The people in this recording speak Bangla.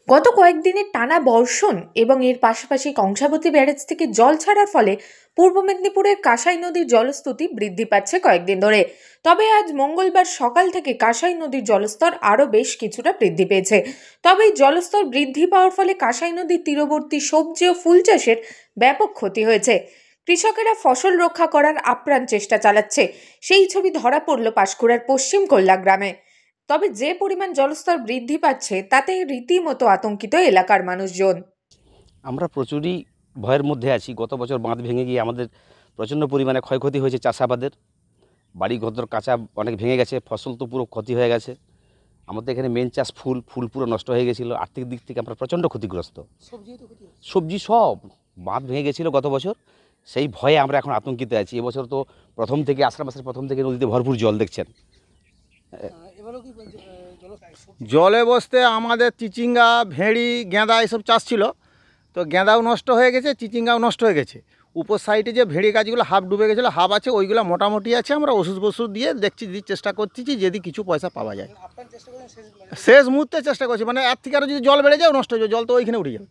গত কয়েকদিনের টানা বর্ষণ এবং এর পাশাপাশি কংসাবতী ব্যারেজ থেকে জল ছাড়ার ফলে পূর্ব মেদিনীপুরের কাঁসাই নদীর জলস্তুতি বৃদ্ধি পাচ্ছে কয়েকদিন ধরে। তবে আজ মঙ্গলবার সকাল থেকে কাঁসাই নদীর জলস্তর আরও বেশ কিছুটা বৃদ্ধি পেয়েছে। তবে এই জলস্তর বৃদ্ধি পাওয়ার ফলে কাঁসাই নদীর তীরবর্তী সবজি ও ফুল চাষের ব্যাপক ক্ষতি হয়েছে। কৃষকেরা ফসল রক্ষা করার আপ্রাণ চেষ্টা চালাচ্ছে। সেই ছবি ধরা পড়ল পাঁশকুড়ার পশ্চিম কল্যা গ্রামে। তবে যে পরিমাণ জলস্তর বৃদ্ধি পাচ্ছে তাতে রীতিমতো আতঙ্কিত এলাকার মানুষজন। আমরা প্রচুরই ভয়ের মধ্যে আছি। গত বছর বাঁধ ভেঙে গিয়ে আমাদের প্রচণ্ড পরিমাণে ক্ষয়ক্ষতি হয়েছে চাষাবাদের। বাড়ি ঘর কাঁচা অনেক ভেঙে গেছে, ফসল তো পুরো ক্ষতি হয়ে গেছে। আমাদের এখানে মেন চাষ ফুল পুরো নষ্ট হয়ে গেছিলো। আর্থিক দিক থেকে আমরা প্রচণ্ড ক্ষতিগ্রস্ত। সবজি সব বাঁধ ভেঙে গেছিলো গত বছর, সেই ভয়ে আমরা এখন আতঙ্কিত আছি। এবছর তো প্রথম থেকে আষাঢ় মাসের প্রথম থেকে নদীতে ভরপুর জল দেখছেন। জলে বসতে আমাদের চিচিঙ্গা, ভেড়ি, গেঁদা এসব চাষ ছিল, তো গেঁদাও নষ্ট হয়ে গেছে, চিচিঙ্গাও নষ্ট হয়ে গেছে। উপর সাইডে যে ভেড়ি গাছগুলো হাফ ডুবে গেছিলো, হাফ আছে, ওইগুলো মোটামুটি আছে। আমরা ওষুধ দিয়ে চেষ্টা করছি যদি কিছু পয়সা পাওয়া যায়। শেষ মুহূর্তে চেষ্টা করছি, মানে এর থেকে আরও যদি জল বেড়ে যায় নষ্ট হয়ে যাবে, জল তো ওইখানে উঠে যাবে।